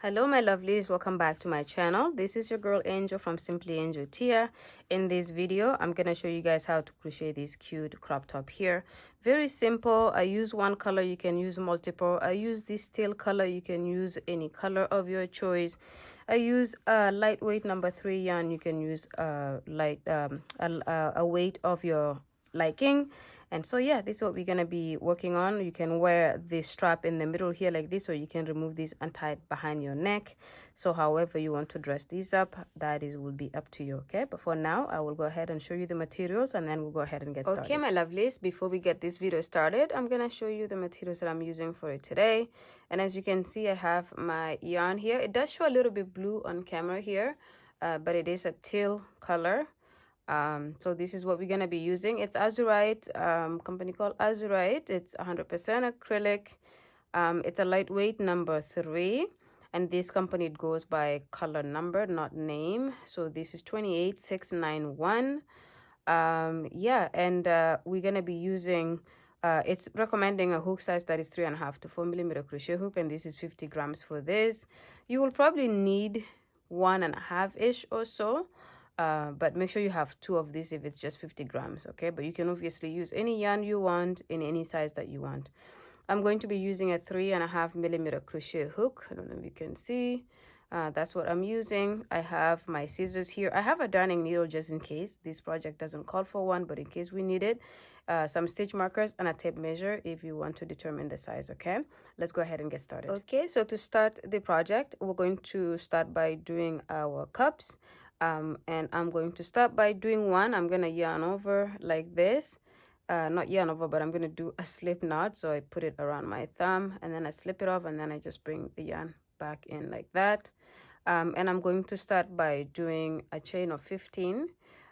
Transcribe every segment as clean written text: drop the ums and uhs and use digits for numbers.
Hello my lovelies, welcome back to my channel. This is your girl Angel from Simply Angel Tia. In this video I'm gonna show you guys how to crochet this cute crop top here. Very simple. I use one color, you can use multiple. I use this teal color, you can use any color of your choice. I use a lightweight number 3 yarn, you can use a weight of your liking. And so yeah, this is what we're gonna be working on. You can wear the strap in the middle here like this, or you can remove this and tie it behind your neck. So however you want to dress these up, that is will be up to you. Okay, but for now I will go ahead and show you the materials, and then we'll go ahead and get started. Okay my lovelies, before we get this video started, I'm gonna show you the materials that I'm using for it today. And as you can see, I have my yarn here. It does show a little bit blue on camera here, but it is a teal color. So this is what we're going to be using. It's Azurite, company called Azurite. It's 100% acrylic. It's a lightweight number 3, and this company, it goes by color number, not name. So this is 28691. Yeah, and we're going to be using it's recommending a hook size that is 3.5 to 4mm crochet hook, and this is 50 grams for this. You will probably need 1.5 ish or so. But make sure you have 2 of these if it's just 50 grams, okay? But you can obviously use any yarn you want in any size that you want. I'm going to be using a 3.5mm crochet hook. I don't know if you can see. That's what I'm using. I have my scissors here. I have a darning needle just in case this project doesn't call for one, but in case we need it. Some stitch markers and a tape measure if you want to determine the size. Okay, let's go ahead and get started. Okay, so to start the project, we're going to start by doing our cups. And I'm going to start by doing one. I'm gonna yarn over like this, not yarn over, but I'm gonna do a slip knot. So I put it around my thumb, and then I slip it off, and then I just bring the yarn back in like that. And I'm going to start by doing a chain of 15.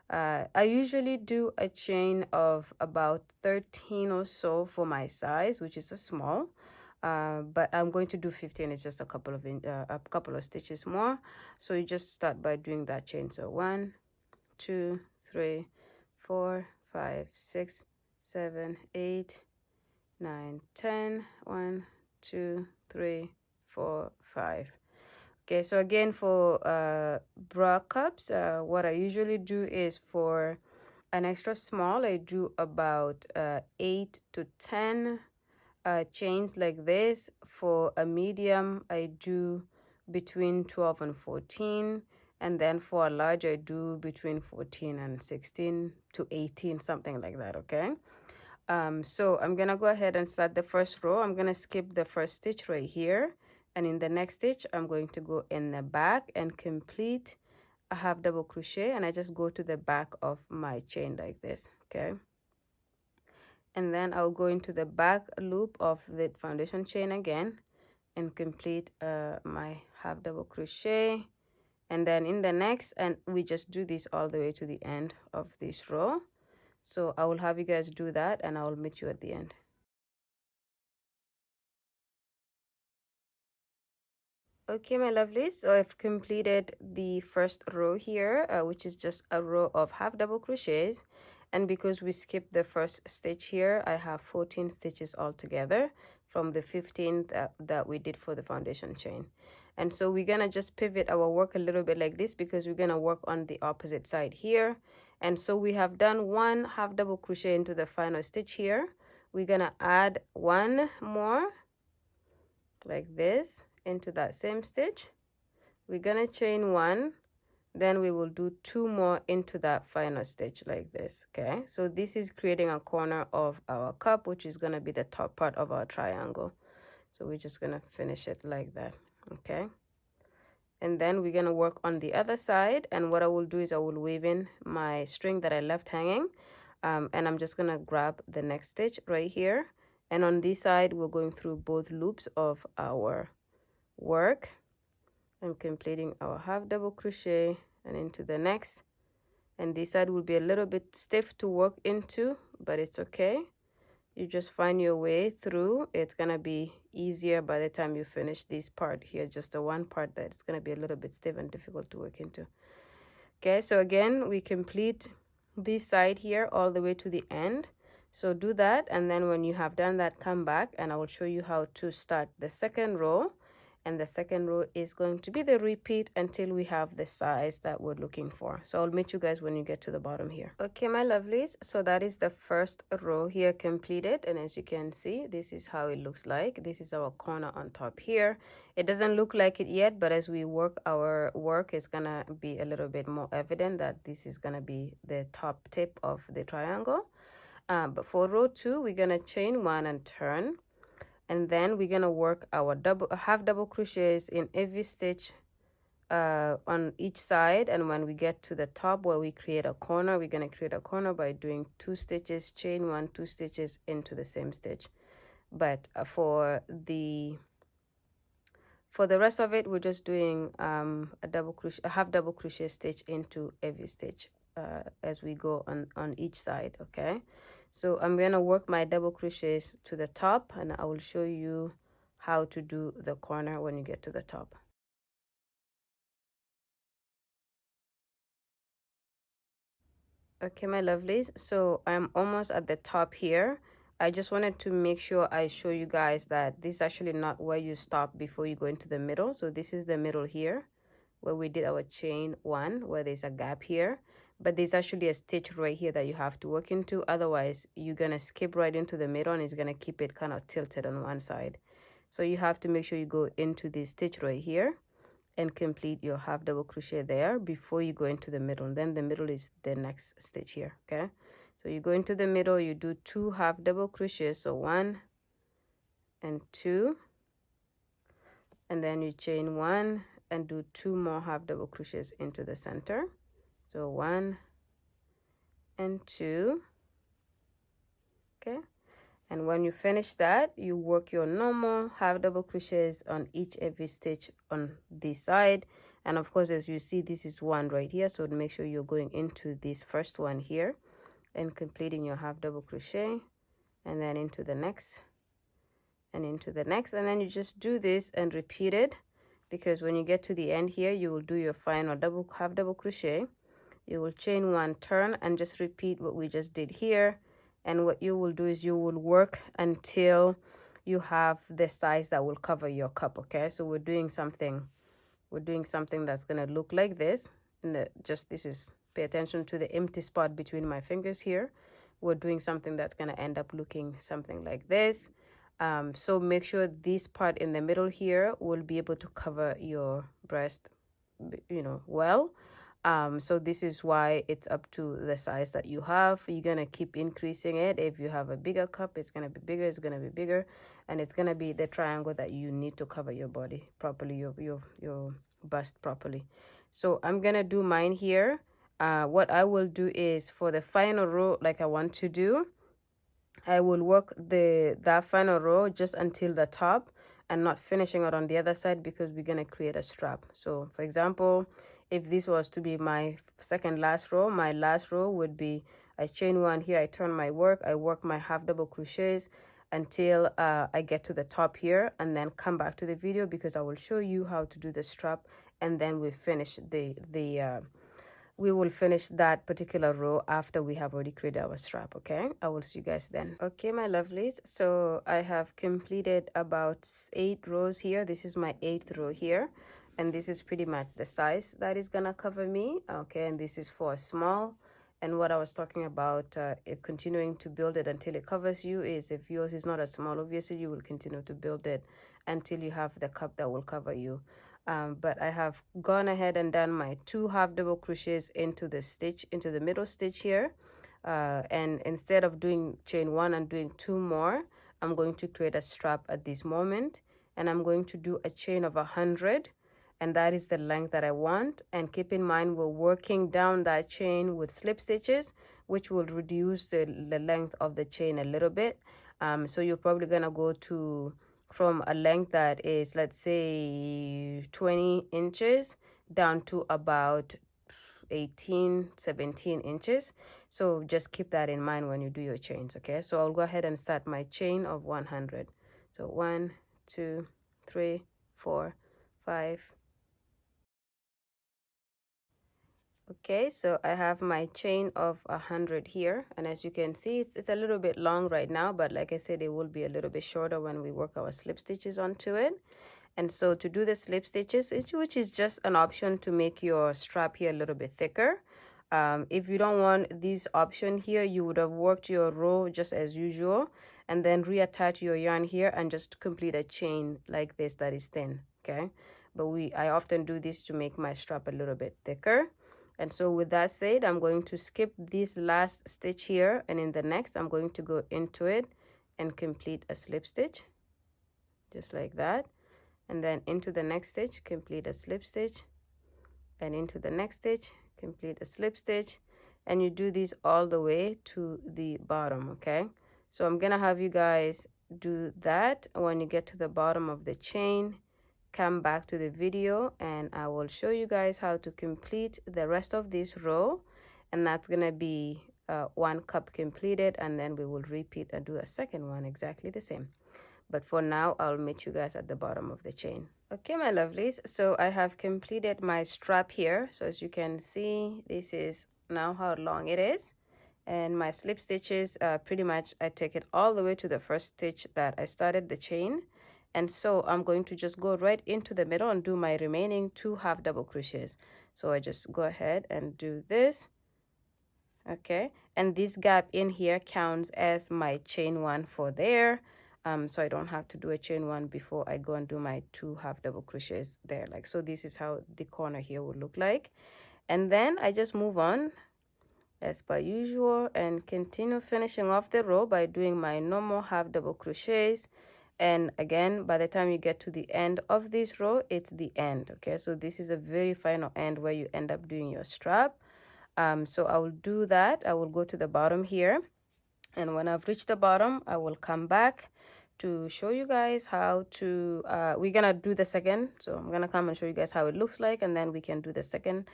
I usually do a chain of about 13 or so for my size, which is a small. But I'm going to do 15. It's just a couple of stitches more. So you just start by doing that chain. So 1, 2, 3, 4, 5, 6, 7, 8, 9, 10. 1, 2, 3, 4, 5. Okay, so again for bra cups, what I usually do is for an extra small, I do about 8 to 10 chains like this. For a medium, I do between 12 and 14, and then for a large, I do between 14 and 16 to 18, something like that. Okay, so I'm gonna go ahead and start the first row. I'm gonna skip the first stitch right here, and in the next stitch I'm going to go in the back and complete a half double crochet, and I just go to the back of my chain like this. Okay, and then I'll go into the back loop of the foundation chain again and complete my half double crochet, and then in the next, and we just do this all the way to the end of this row. So I will have you guys do that, and I will meet you at the end. Okay my lovelies, so I've completed the first row here, which is just a row of half double crochets. And because we skipped the first stitch here, I have 14 stitches altogether from the 15 that we did for the foundation chain. And so we're gonna just pivot our work a little bit like this, because we're gonna work on the opposite side here. And so we have done one half double crochet into the final stitch here. We're gonna add one more like this into that same stitch. We're gonna chain one, then we will do 2 more into that final stitch like this. Okay, so this is creating a corner of our cup, which is gonna be the top part of our triangle. So we're just gonna finish it like that. Okay, and then we're gonna work on the other side, and what I will do is I will weave in my string that I left hanging, and I'm just gonna grab the next stitch right here, and on this side we're going through both loops of our work and completing our half double crochet and into the next. And this side will be a little bit stiff to work into, but it's okay. You just find your way through. It's gonna be easier by the time you finish this part here, just the one part that's gonna be a little bit stiff and difficult to work into. Okay, so again we complete this side here all the way to the end. So do that, and then when you have done that, come back and I will show you how to start the second row. and the second row is going to be the repeat until we have the size that we're looking for. So I'll meet you guys when you get to the bottom here. Okay, my lovelies, so that is the first row here completed, and as you can see, this is how it looks like. This is our corner on top here. It doesn't look like it yet, but as we work our work, it's gonna be a little bit more evident that this is gonna be the top tip of the triangle. But for row 2, we're gonna chain 1 and turn, and then we're gonna work our half double crochets in every stitch on each side. And when we get to the top where we create a corner, we're gonna create a corner by doing 2 stitches, chain 1, 2 stitches into the same stitch. But for the rest of it, we're just doing a half double crochet stitch into every stitch as we go on each side. Okay, so I'm gonna work my double crochets to the top, and I will show you how to do the corner when you get to the top. Okay, my lovelies, so I'm almost at the top here. I just wanted to make sure I show you guys that this is actually not where you stop before you go into the middle. So this is the middle here where we did our chain 1, where there's a gap here, but there's actually a stitch right here that you have to work into. Otherwise you're gonna skip right into the middle and it's gonna keep it kind of tilted on one side. So you have to make sure you go into this stitch right here and complete your half double crochet there before you go into the middle. And then the middle is the next stitch here. Okay, so you go into the middle, you do 2 half double crochets, so 1 and 2, and then you chain 1 and do 2 more half double crochets into the center, so 1 and 2. Okay, and when you finish that, you work your normal half double crochets on every stitch on this side. And of course, as you see, this is 1 right here, so make sure you're going into this first one here and completing your half double crochet, and then into the next and into the next, and then you just do this and repeat it, because when you get to the end here, you will do your final half double crochet, you will chain 1, turn, and just repeat what we just did here. And what you will do is you will work until you have the size that will cover your cup. Okay, so we're doing something that's gonna look like this. And pay attention to the empty spot between my fingers here. We're doing something that's gonna end up looking something like this. So make sure this part in the middle here will be able to cover your breast, well. So this is why it's up to the size that you have. You're gonna keep increasing it. If you have a bigger cup, it's gonna be bigger, it's gonna be bigger, and it's gonna be the triangle that you need to cover your body properly, your bust properly. So I'm gonna do mine here. What I will do is, for the final row, like I want to do, I will work that final row just until the top and not finishing it on the other side, because we're gonna create a strap. So for example, if this was to be my second last row, my last row would be, I chain 1 here, I turn my work, I work my half double crochets until I get to the top here, and then come back to the video, because I will show you how to do the strap, and then we finish we will finish that particular row after we have already created our strap. Okay, I will see you guys then. Okay, my lovelies, so I have completed about 8 rows here. This is my 8th row here, and this is pretty much the size that is gonna cover me. Okay, and this is for a small. And what I was talking about, continuing to build it until it covers you, is if yours is not a small, obviously you will continue to build it until you have the cup that will cover you. But I have gone ahead and done my 2 half double crochets into the middle stitch here, and instead of doing chain 1 and doing 2 more, I'm going to create a strap at this moment, and I'm going to do a chain of 100, and that is the length that I want. And keep in mind, we're working down that chain with slip stitches, which will reduce the length of the chain a little bit. So you're probably gonna go to from a length that is, let's say, 20 inches down to about 17 inches. So just keep that in mind when you do your chains. Okay, so I'll go ahead and start my chain of 100. So 1, 2, 3, 4, 5. Okay, so I have my chain of 100 here, and as you can see, it's a little bit long right now, but like I said, it will be a little bit shorter when we work our slip stitches onto it. And so to do the slip stitches, which is just an option to make your strap here a little bit thicker. If you don't want this option here, you would have worked your row just as usual and then reattach your yarn here and just complete a chain like this that is thin, okay? But I often do this to make my strap a little bit thicker. And so with that said, I'm going to skip this last stitch here, and in the next I'm going to go into it and complete a slip stitch just like that, and then into the next stitch complete a slip stitch, and into the next stitch complete a slip stitch, and you do this all the way to the bottom, okay? So I'm gonna have you guys do that. When you get to the bottom of the chain, come back to the video and I will show you guys how to complete the rest of this row, and that's gonna be 1 cup completed, and then we will repeat and do a second one exactly the same. But for now, I'll meet you guys at the bottom of the chain. Okay, my lovelies, so I have completed my strap here. So as you can see, this is now how long it is. And my slip stitches, pretty much I take it all the way to the first stitch that I started the chain. And so I'm going to just go right into the middle and do my remaining 2 half double crochets. So I just go ahead and do this. Okay, and this gap in here counts as my chain 1 for there. So I don't have to do a chain 1 before I go and do my 2 half double crochets there. Like, so this is how the corner here would look like. And then I just move on as per usual and continue finishing off the row by doing my normal half double crochets. And again, by the time you get to the end of this row, it's the end. Okay, so this is a very final end where you end up doing your strap. So I will do that. I will go to the bottom here, and when I've reached the bottom, I will come back to show you guys how to we're gonna do the second. So I'm gonna come and show you guys how it looks like, and then we can do the second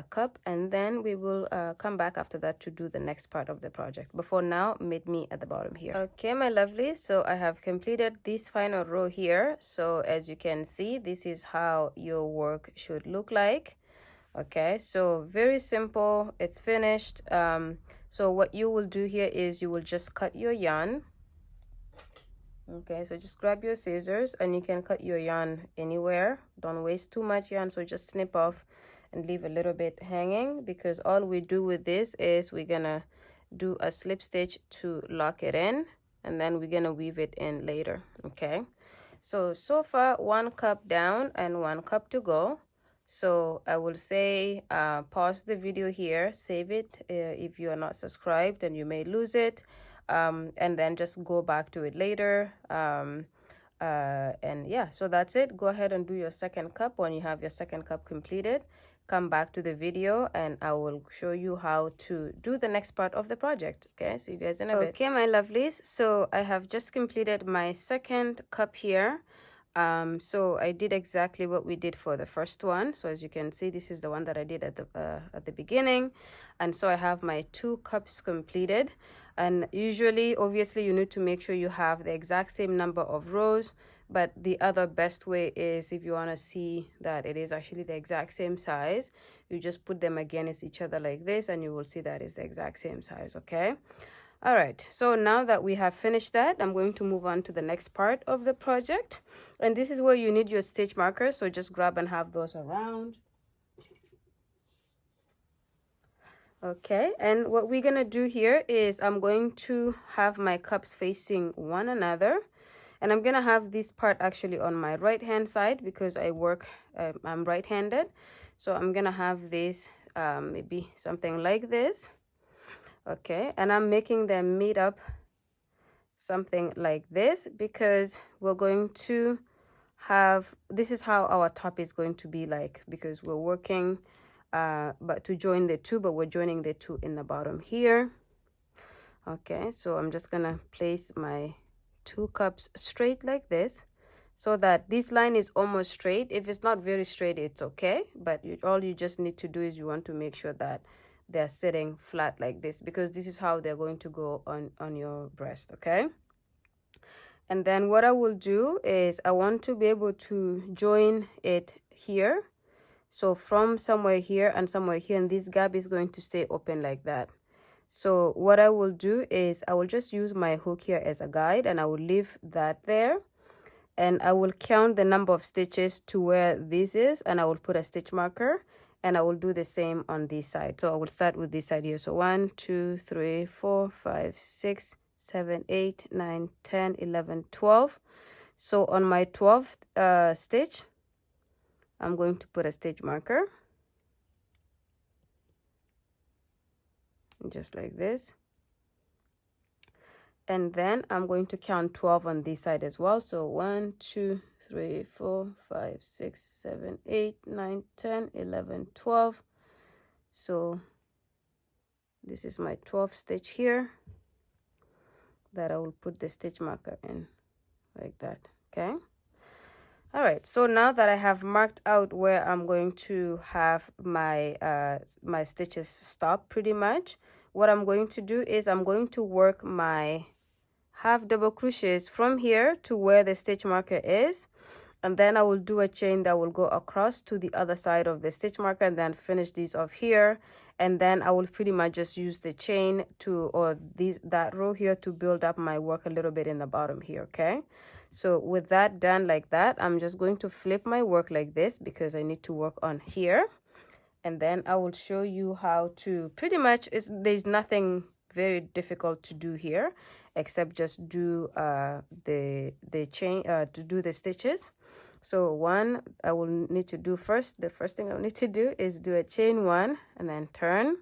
cup, and then we will come back after that to do the next part of the project. But for now, meet me at the bottom here. Okay, my lovely, so I have completed this final row here. So as you can see, this is how your work should look like. Okay, so very simple, it's finished. So what you will do here is you will just cut your yarn. Okay, so just grab your scissors and you can cut your yarn anywhere. Don't waste too much yarn, so just snip off and leave a little bit hanging, because all we do with this is we're gonna do a slip stitch to lock it in, and then we're gonna weave it in later. Okay, so far 1 cup down and 1 cup to go. So I will say pause the video here, save it if you are not subscribed, and you may lose it, and then just go back to it later. And yeah, so that's it. Go ahead and do your second cup. When you have your second cup completed, come back to the video and I will show you how to do the next part of the project. Okay, see you guys in a bit. Okay, my lovelies, so I have just completed my second cup here. So I did exactly what we did for the first one. So as you can see, this is the one that I did at the beginning, and so I have my 2 cups completed. And usually, obviously, you need to make sure you have the exact same number of rows, but the other best way is, if you want to see that it is actually the exact same size, you just put them against each other like this, and you will see that it's the exact same size. Okay, all right, so now that we have finished that, I'm going to move on to the next part of the project, and this is where you need your stitch markers, so just grab and have those around. Okay, and what we're gonna do here is I'm going to have my cups facing one another, and I'm gonna have this part actually on my right hand side because I'm right-handed. So I'm gonna have this maybe something like this. Okay, and I'm making them meet up something like this because we're going to have, this is how our top is going to be like, because we're working but to join the 2, but we're joining the 2 in the bottom here. Okay, so I'm just gonna place my 2 cups straight like this so that this line is almost straight. If it's not very straight, it's okay, but all you just need to do is you want to make sure that they're sitting flat like this, because this is how they're going to go on your breast. Okay, and then what I will do is I want to be able to join it here. So from somewhere here and somewhere here, and this gap is going to stay open like that. So what I will do is I will just use my hook here as a guide, and I will leave that there. and I will count the number of stitches to where this is, and I will put a stitch marker, and I will do the same on this side. So I will start with this side here. So 1 2 3 4 5 6 7 8 9 10 11 12. So on my 12th stitch, I'm going to put a stitch marker just like this, and then I'm going to count 12 on this side as well. So 1 2 3 4 5 6 7 8 9 10 11 12. So this is my 12th stitch here that I will put the stitch marker in like that. Okay. All right, so now that I have marked out where I'm going to have my my stitches stop, pretty much what I'm going to do is I'm going to work my half double crochets from here to where the stitch marker is, and then I will do a chain that will go across to the other side of the stitch marker, and then finish these off here, and then I will pretty much just use the chain to, or that row here, to build up my work a little bit in the bottom here. Okay, so with that done like that, I'm just going to flip my work like this because I need to work on here, and then I will show you how to pretty much, there's nothing very difficult to do here except just do the chain to do the stitches. So one I will need to do first, the first thing I need to do is do a chain 1 and then turn,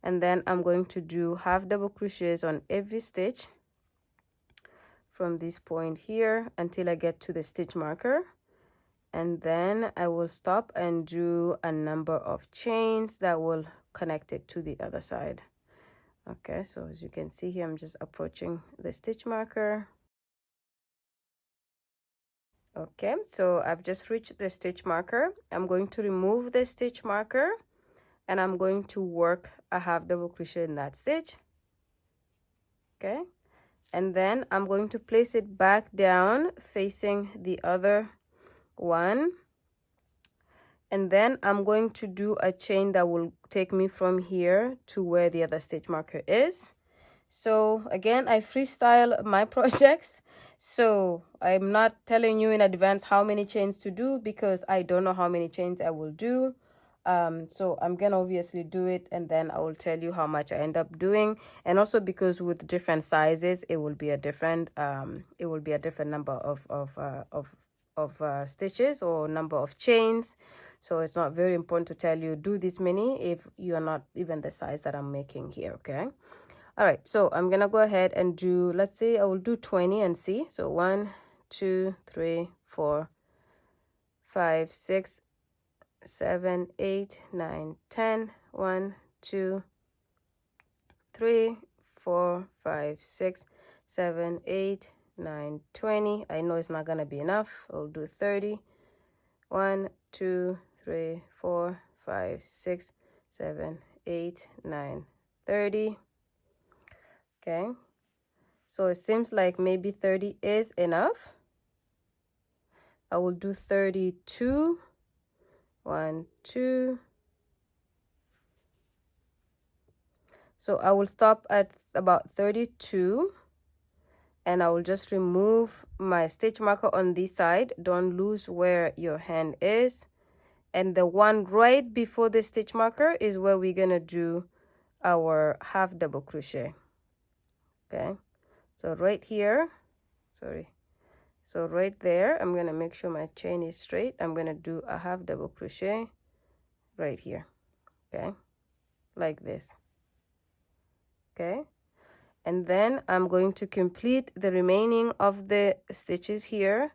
and then I'm going to do half double crochets on every stitch from this point here until I get to the stitch marker, and then I will stop and do a number of chains that will connect it to the other side. Okay, so as you can see here, I'm just approaching the stitch marker. Okay, so I've just reached the stitch marker. I'm going to remove the stitch marker, and I'm going to work a half double crochet in that stitch. Okay, and then I'm going to place it back down facing the other one, and then I'm going to do a chain that will take me from here to where the other stitch marker is. So again, I freestyle my projects, so I'm not telling you in advance how many chains to do because I don't know how many chains I will do. So I'm gonna obviously do it, and then I will tell you how much I end up doing. And also because with different sizes, it will be a different number of stitches or number of chains. So it's not very important to tell you do this many if you are not even the size that I'm making here. Okay. All right, so I'm gonna go ahead and do, let's say I will do 20 and see. So 1 2 3 4 5 6 7 8 9 10. 1 2 3 4 5 6 7 8 9 20. I know it's not gonna be enough. I'll do 30. 1 2 3 4 5 6 7 8 9 30. Okay, so it seems like maybe 30 is enough. I will do 32. 1 2. So I will stop at about 32, and I will just remove my stitch marker on this side. Don't lose where your hand is, and the one right before the stitch marker is where we're gonna do our half double crochet. Okay, so right here, so right there, I'm gonna make sure my chain is straight. I'm gonna do a half double crochet right here. Okay, like this. Okay, and then I'm going to complete the remaining of the stitches here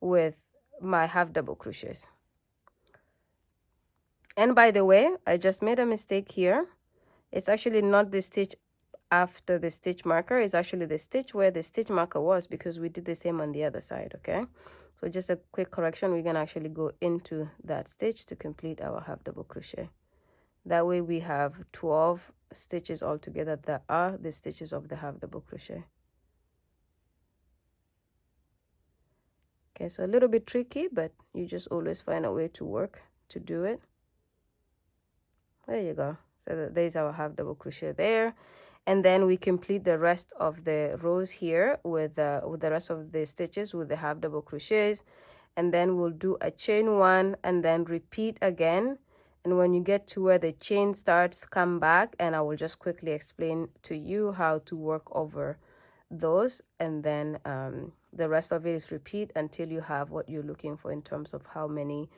with my half double crochets. And by the way, I just made a mistake here. It's actually not the stitch after the stitch marker, is actually the stitch where the stitch marker was, because we did the same on the other side. Okay, so just a quick correction, we're gonna actually go into that stitch to complete our half double crochet. That way we have 12 stitches all together that are the stitches of the half double crochet. Okay, so a little bit tricky, but you just always find a way to work to do it. There you go. So there's our half double crochet there. and then we complete the rest of the rows here with the rest of the stitches with the half double crochets, and then we'll do a chain one and then repeat again. And when you get to where the chain starts, come back and I will just quickly explain to you how to work over those, and then the rest of it is repeat until you have what you're looking for in terms of how many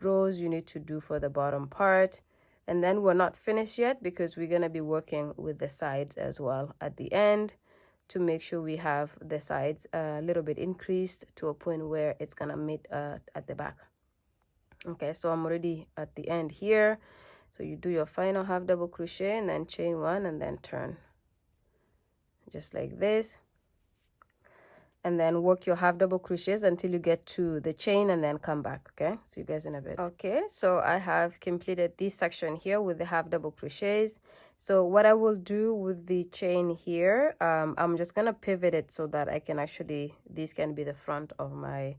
rows you need to do for the bottom part. And then we're not finished yet because we're going to be working with the sides as well at the end to make sure we have the sides a little bit increased to a point where it's going to meet at the back. Okay, so I'm already at the end here. So you do your final half double crochet and then chain one and then turn just like this, and then work your half double crochets until you get to the chain and then come back. Okay, see you guys in a bit. Okay, so I have completed this section here with the half double crochets. So what I will do with the chain here, I'm just gonna pivot it so that I can actually, this can be the front of my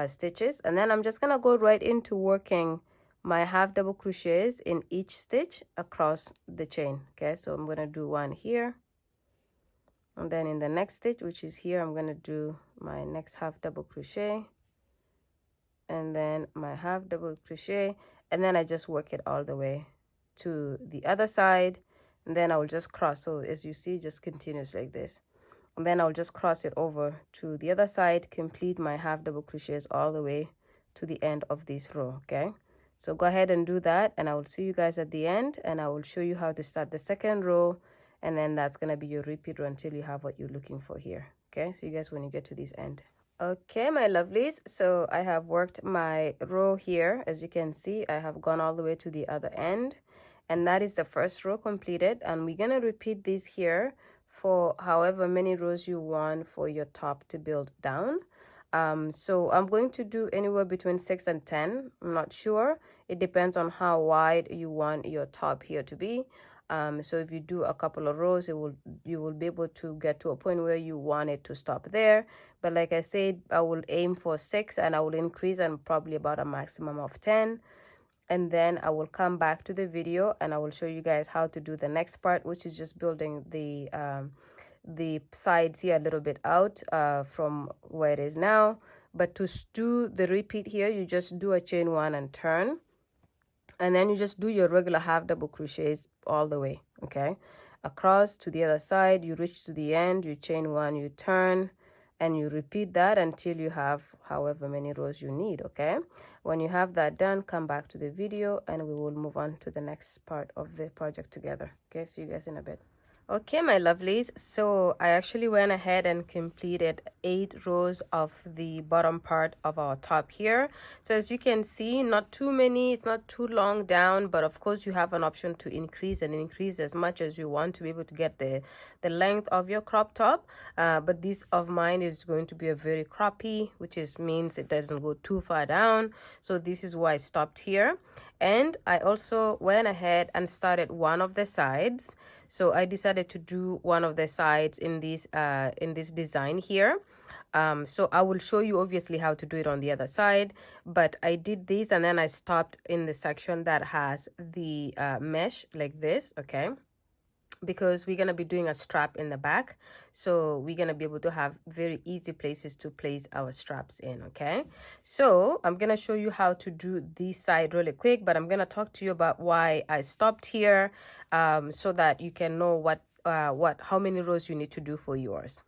stitches, and then I'm just gonna go right into working my half double crochets in each stitch across the chain. Okay, so I'm gonna do one here, and then in the next stitch, which is here, I'm going to do my next half double crochet and then my half double crochet, and then I just work it all the way to the other side, and then I will just cross. So as you see, just continues like this, and then I'll just cross it over to the other side, complete my half double crochets all the way to the end of this row. Okay, so go ahead and do that, and I will see you guys at the end, and I will show you how to start the second row, and then that's going to be your repeat row until you have what you're looking for here. Okay, see you guys when you get to this end. Okay, my lovelies, so I have worked my row here. As you can see, I have gone all the way to the other end, and that is the first row completed, and we're going to repeat this here for however many rows you want for your top to build down. So I'm going to do anywhere between 6 and 10. I'm not sure. It depends on how wide you want your top here to be. So if you do a couple of rows, you will be able to get to a point where you want it to stop there. But like I said, I will aim for 6, and I will increase and probably about a maximum of 10. And then I will come back to the video and I will show you guys how to do the next part, which is just building the sides here a little bit out from where it is now. But to do the repeat here, you just do a chain one and turn, and then you just do your regular half double crochets all the way, okay, across to the other side. You reach to the end, you chain one, you turn, and you repeat that until you have however many rows you need. Okay, when you have that done, come back to the video and we will move on to the next part of the project together. Okay, see you guys in a bit. Okay, my lovelies, so I actually went ahead and completed 8 rows of the bottom part of our top here. So as you can see, not too many, it's not too long down, but of course you have an option to increase and increase as much as you want to be able to get the length of your crop top. But this of mine is going to be a very croppy, which means it doesn't go too far down. So this is why I stopped here. And I also went ahead and started one of the sides. So I decided to do one of the sides in this design here. So I will show you obviously how to do it on the other side, but I did this and then I stopped in the section that has the mesh like this, okay? Because we're going to be doing a strap in the back, so we're going to be able to have very easy places to place our straps in. Okay, so I'm going to show you how to do this side really quick, but I'm going to talk to you about why I stopped here, so that you can know how many rows you need to do for yours.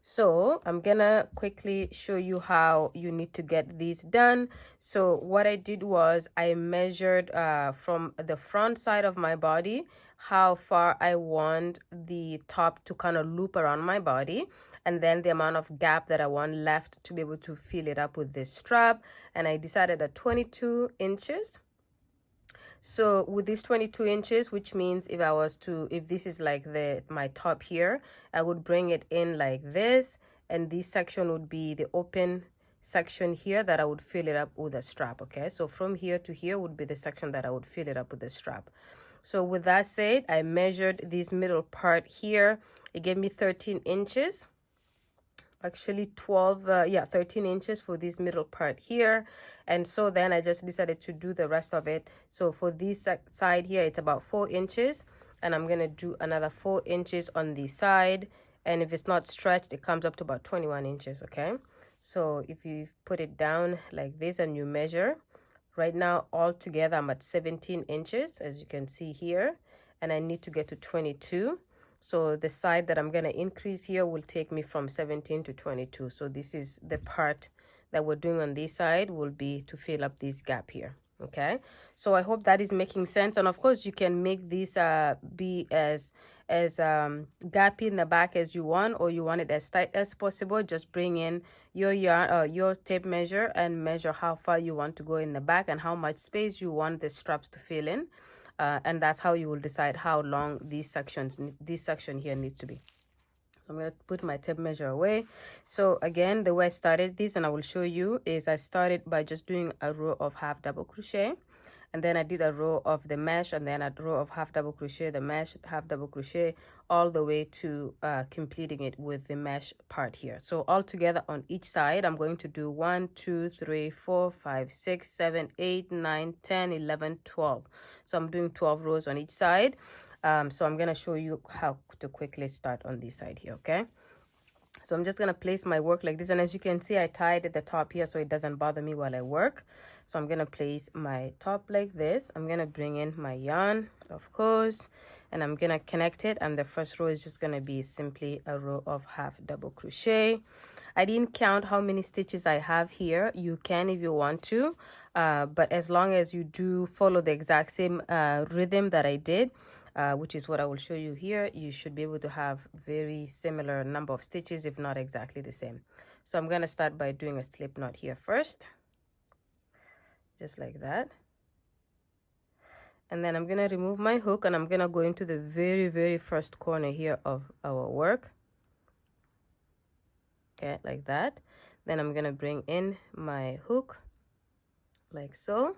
So I'm gonna quickly show you how you need to get these done. So what I did was I measured from the front side of my body how far I want the top to kind of loop around my body, and then the amount of gap that I want left to be able to fill it up with this strap. And I decided at 22 inches. So with this 22 inches, which means if this is like my top here, I would bring it in like this, and this section would be the open section here that I would fill it up with a strap. Okay, so from here to here would be the section that I would fill it up with a strap. So with that said, I measured this middle part here. It gave me 13 inches. Actually 13 inches for this middle part here. And so then I just decided to do the rest of it. So for this side here, it's about 4 inches, and I'm gonna do another 4 inches on the side, and if it's not stretched it comes up to about 21 inches. Okay, so if you put it down like this and you measure, right now all together I'm at 17 inches as you can see here, and I need to get to 22. So the side that I'm going to increase here will take me from 17 to 22. So this is the part that we're doing on this side, will be to fill up this gap here. Okay, so I hope that is making sense. And of course you can make this be as gappy in the back as you want, or you want it as tight as possible. Just bring in your yarn or your tape measure and measure how far you want to go in the back and how much space you want the straps to fill in. And that's how you will decide how long this section here needs to be. So I'm going to put my tape measure away. So again, the way I started this, and I will show you, is I started by just doing a row of half double crochet, and then I did a row of the mesh, and then a row of half double crochet, the mesh, half double crochet, all the way to completing it with the mesh part here. So all together on each side I'm going to do 1 2 3 4 5 6 7 8 9 10 11 12. So I'm doing 12 rows on each side. So I'm going to show you how to quickly start on this side here. Okay, so I'm just going to place my work like this, and as you can see I tied at the top here so it doesn't bother me while I work. So I'm going to place my top like this. I'm going to bring in my yarn, of course, and I'm going to connect it, and the first row is just going to be simply a row of half double crochet. I didn't count how many stitches I have here. You can if you want to, but as long as you do follow the exact same rhythm that I did, which is what I will show you here, you should be able to have very similar number of stitches, if not exactly the same. So I'm going to start by doing a slip knot here first, just like that. And then I'm going to remove my hook, and I'm going to go into the very first corner here of our work. Okay, like that. Then I'm going to bring in my hook like so.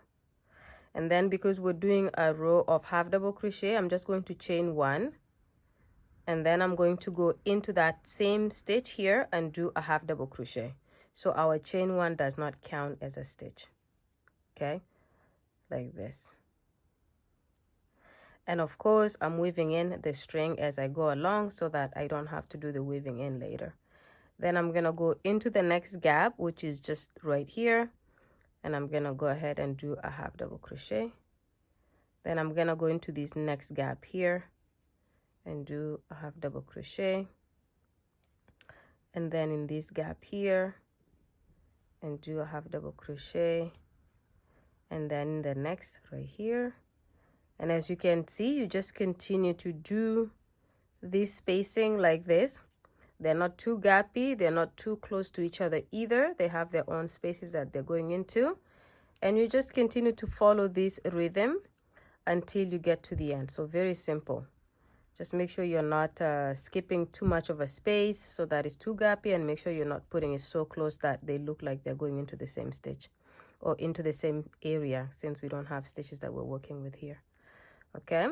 And then because we're doing a row of half double crochet, I'm just going to chain 1, and then I'm going to go into that same stitch here and do a half double crochet. So our chain 1 does not count as a stitch. Okay, like this. And of course I'm weaving in the string as I go along so that I don't have to do the weaving in later. Then I'm gonna go into the next gap, which is just right here, and I'm gonna go ahead and do a half double crochet. Then I'm gonna go into this next gap here and do a half double crochet, and then in this gap here and do a half double crochet, and then in the next right here. And as you can see, you just continue to do this spacing like this. They're not too gappy, they're not too close to each other either. They have their own spaces that they're going into, and you just continue to follow this rhythm until you get to the end. So very simple. Just make sure you're not skipping too much of a space so that it's too gappy, and make sure you're not putting it so close that they look like they're going into the same stitch or into the same area, since we don't have stitches that we're working with here. Okay,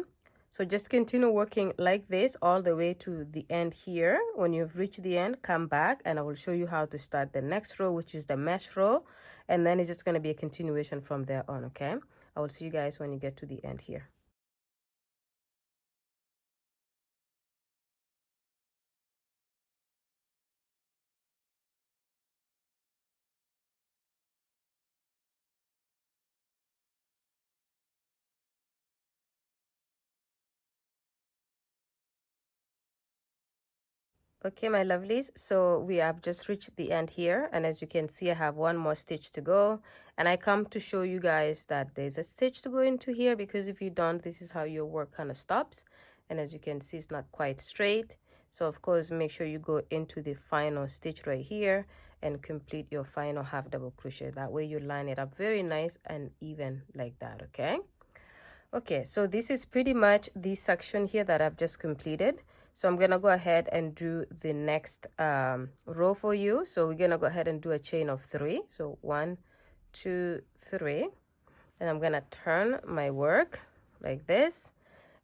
so just continue working like this all the way to the end here. When you've reached the end, come back and I will show you how to start the next row, which is the mesh row, and then it's just going to be a continuation from there on. Okay, I will see you guys when you get to the end here. Okay, my lovelies, so we have just reached the end here, and as you can see I have one more stitch to go, and I come to show you guys that there's a stitch to go into here, because if you don't, this is how your work kind of stops. And as you can see, it's not quite straight, so of course make sure you go into the final stitch right here and complete your final half double crochet. That way you line it up very nice and even like that. Okay, so this is pretty much the section here that I've just completed. So I'm gonna go ahead and do the next row for you. So we're gonna go ahead and do a chain of 3. So 1 2 3, and I'm gonna turn my work like this,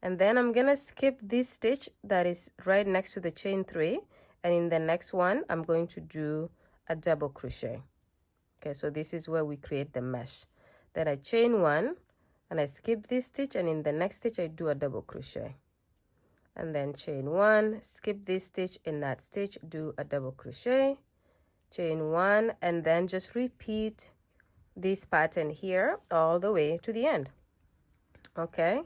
and then I'm gonna skip this stitch that is right next to the chain 3, and in the next one I'm going to do a double crochet. Okay, so this is where we create the mesh. Then I chain 1 and I skip this stitch, and in the next stitch I do a double crochet. and then chain 1, skip this stitch. In that stitch, do a double crochet, chain 1, and then just repeat this pattern here all the way to the end. Okay,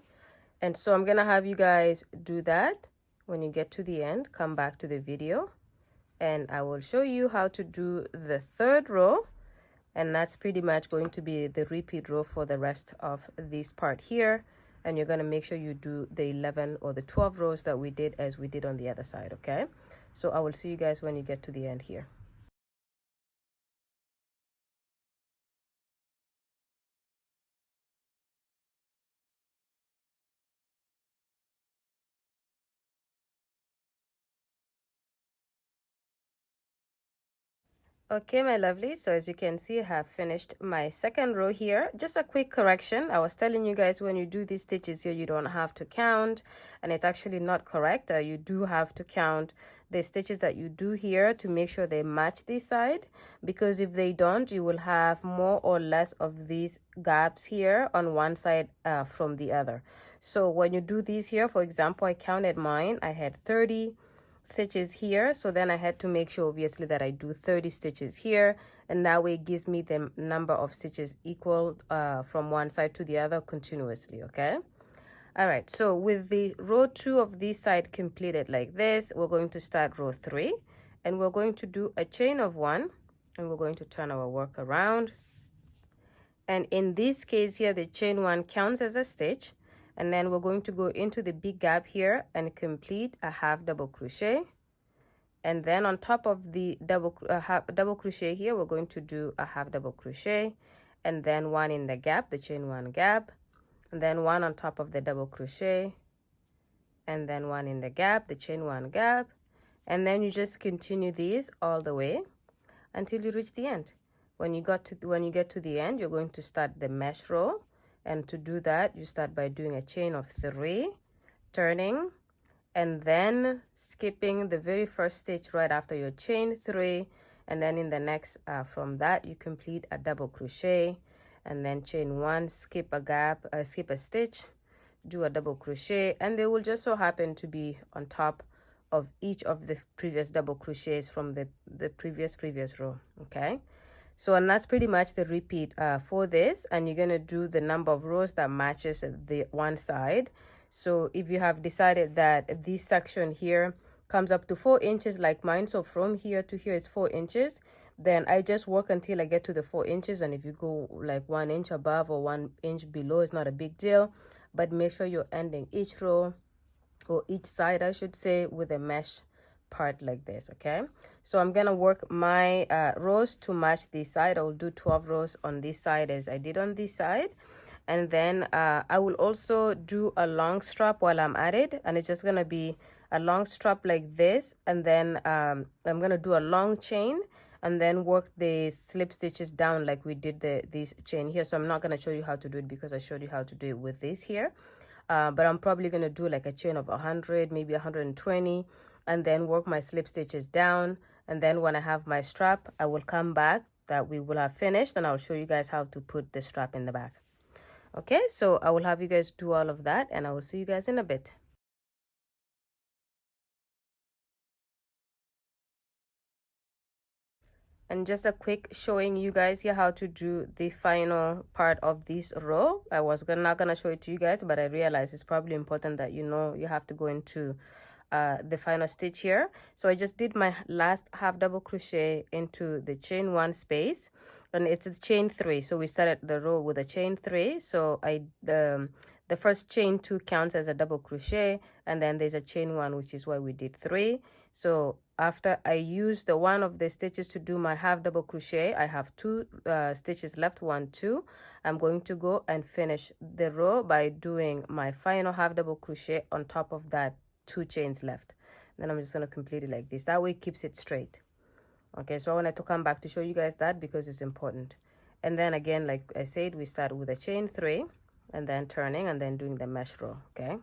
and so I'm gonna have you guys do that. When you get to the end, come back to the video and I will show you how to do the third row, and that's pretty much going to be the repeat row for the rest of this part here. And you're going to make sure you do the 11 or the 12 rows that we did as we did on the other side. Okay, so I will see you guys when you get to the end here. Okay, my lovely, so as you can see, I have finished my second row here. Just a quick correction. I was telling you guys, when you do these stitches here, you don't have to count, and it's actually not correct. You do have to count the stitches that you do here to make sure they match this side, because if they don't, you will have more or less of these gaps here on one side from the other. So when you do these here, for example, I counted mine. I had 30 stitches here, so then I had to make sure obviously that I do 30 stitches here, and that way it gives me the number of stitches equal from one side to the other continuously. Okay, all right, so with the row 2 of this side completed like this, we're going to start row 3, and we're going to do a chain of 1, and we're going to turn our work around. And in this case here, the chain 1 counts as a stitch, and then we're going to go into the big gap here and complete a half double crochet. And then on top of the double crochet here, we're going to do a half double crochet, and then 1 in the gap, the chain 1 gap, and then 1 on top of the double crochet, and then 1 in the gap, the chain 1 gap, and then you just continue these all the way until you reach the end. When you get to the end, you're going to start the mesh row, and to do that, you start by doing a chain of 3, turning, and then skipping the very first stitch right after your chain 3, and then in the next from that you complete a double crochet, and then chain 1, skip a gap, skip a stitch, do a double crochet, and they will just so happen to be on top of each of the previous double crochets from the previous row. Okay, so and that's pretty much the repeat for this, and you're going to do the number of rows that matches the one side. So if you have decided that this section here comes up to 4 inches like mine, so from here to here is 4 inches, then I just work until I get to the 4 inches, and if you go like 1 inch above or 1 inch below, it's not a big deal, but make sure you're ending each row, or each side I should say, with a mesh part like this. Okay, so I'm gonna work my rows to match this side. I will do 12 rows on this side as I did on this side, and then I will also do a long strap while I'm at it, and it's just gonna be a long strap like this, and then I'm gonna do a long chain and then work the slip stitches down like we did this chain here. So I'm not gonna show you how to do it because I showed you how to do it with this here, but I'm probably gonna do like a chain of 100, maybe 120, and then work my slip stitches down, and then when I have my strap, I will come back that we will have finished, and I'll show you guys how to put the strap in the back. Okay, so I will have you guys do all of that, and I will see you guys in a bit. And just a quick showing you guys here how to do the final part of this row. I was not gonna show it to you guys, but I realized it's probably important that you know you have to go into the final stitch here. So I just did my last half double crochet into the chain 1 space, and it's a chain 3. So we started the row with a chain 3. So the first chain 2 counts as a double crochet, and then there's a chain 1, which is why we did 3. So after I use the one of the stitches to do my half double crochet, I have 2 stitches left, 1, 2. I'm going to go and finish the row by doing my final half double crochet on top of that 2 chains left. Then I'm just going to complete it like this. That way it keeps it straight. Okay, so I wanted to come back to show you guys that because it's important. And then again, like I said, we start with a chain 3 and then turning and then doing the mesh row. Okay,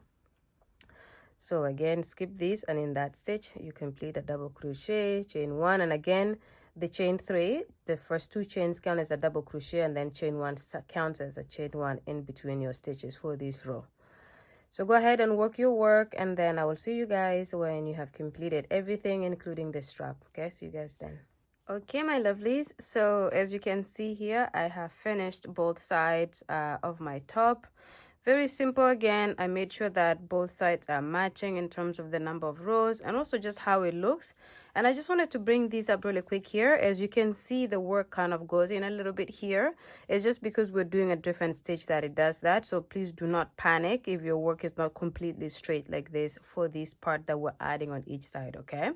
so again, skip this, and in that stitch you complete a double crochet, chain 1, and again the chain 3, the first 2 chains count as a double crochet, and then chain 1 counts as a chain 1 in between your stitches for this row. So go ahead and work your work, and then I will see you guys when you have completed everything, including the strap. Okay, see you guys then. Okay, my lovelies, so as you can see here, I have finished both sides of my top. Very simple. Again, I made sure that both sides are matching in terms of the number of rows and also just how it looks. And I just wanted to bring these up really quick here. As you can see, the work kind of goes in a little bit here. It's just because we're doing a different stitch that it does that. So please do not panic if your work is not completely straight like this for this part that we're adding on each side, okay?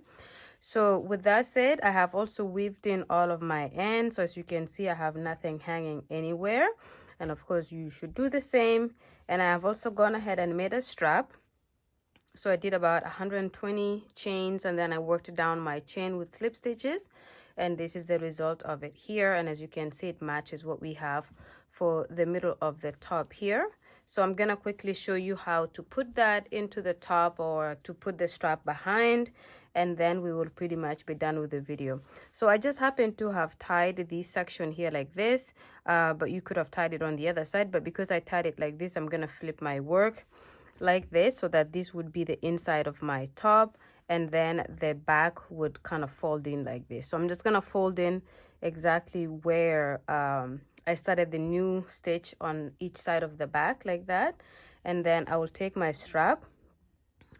So with that said, I have also weaved in all of my ends. So as you can see, I have nothing hanging anywhere. And of course, you should do the same. And I have also gone ahead and made a strap. So I did about 120 chains, and then I worked down my chain with slip stitches. And this is the result of it here. And as you can see, it matches what we have for the middle of the top here. So I'm gonna quickly show you how to put that into the top, or to put the strap behind, and then we will pretty much be done with the video. So I just happen to have tied this section here like this, but you could have tied it on the other side, but because I tied it like this, I'm gonna flip my work like this so that this would be the inside of my top, and then the back would kind of fold in like this. So I'm just gonna fold in exactly where I started the new stitch on each side of the back like that, and then I will take my strap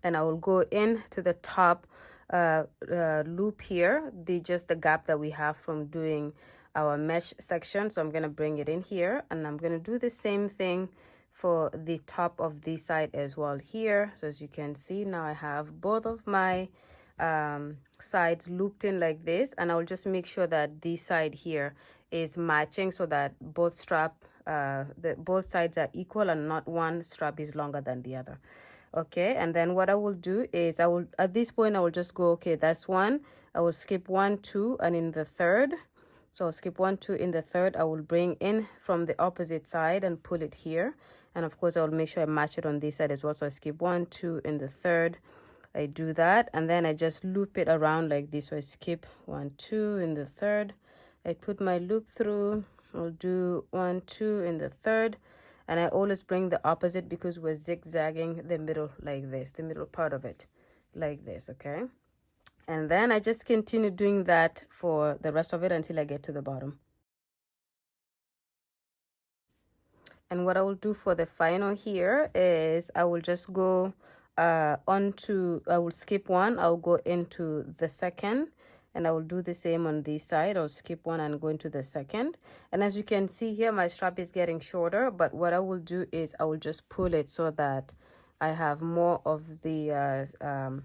and I will go in to the top loop here, just the gap that we have from doing our mesh section. So I'm gonna bring it in here, and I'm gonna do the same thing for the top of this side as well here. So as you can see, now I have both of my sides looped in like this, and I'll just make sure that this side here is matching so that both sides are equal and not one strap is longer than the other. Okay, and then what I will do is at this point I will just go, okay, that's one. I will skip 1, 2, and in the third, so I'll skip 1, 2 in the third, I will bring in from the opposite side and pull it here. And of course I will make sure I match it on this side as well. So I skip 1, 2 in the third, I do that, and then I just loop it around like this. So I skip 1, 2 in the third, I put my loop through, I'll do 1, 2 in the third, and I always bring the opposite because we're zigzagging the middle like this, the middle part of it like this, okay? And then I just continue doing that for the rest of it until I get to the bottom. And what I will do for the final here is I will just go I will skip one, I'll go into the second, and I will do the same on this side. I'll skip one and go into the second. And as you can see here, my strap is getting shorter, but what I will do is I will just pull it so that I have more of the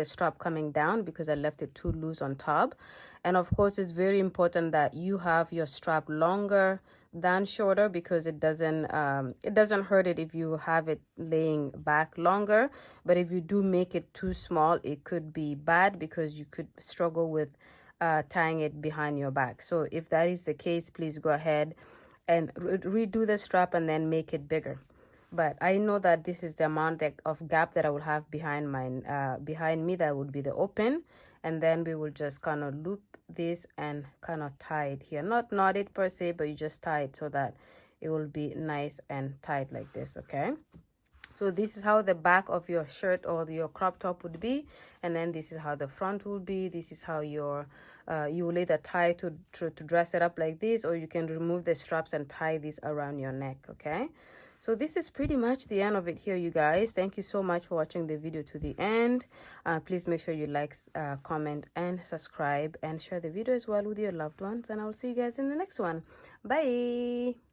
strap coming down because I left it too loose on top. And of course, it's very important that you have your strap longer than shorter, because it doesn't hurt it if you have it laying back longer. But if you do make it too small, it could be bad because you could struggle with tying it behind your back. So if that is the case, please go ahead and redo the strap and then make it bigger. But I know that this is the amount of gap that I will have behind me. That would be the open, and then we will just kind of loop this and kind of tie it here, not knot it per se, but you just tie it so that it will be nice and tight like this. Okay, so this is how the back of your shirt or your crop top would be, and then this is how the front will be. This is how your you will either tie to dress it up like this, or you can remove the straps and tie this around your neck. Okay, so this is pretty much the end of it here, you guys. Thank you so much for watching the video to the end. Please make sure you like, comment, and subscribe, and share the video as well with your loved ones. And I will see you guys in the next one. Bye.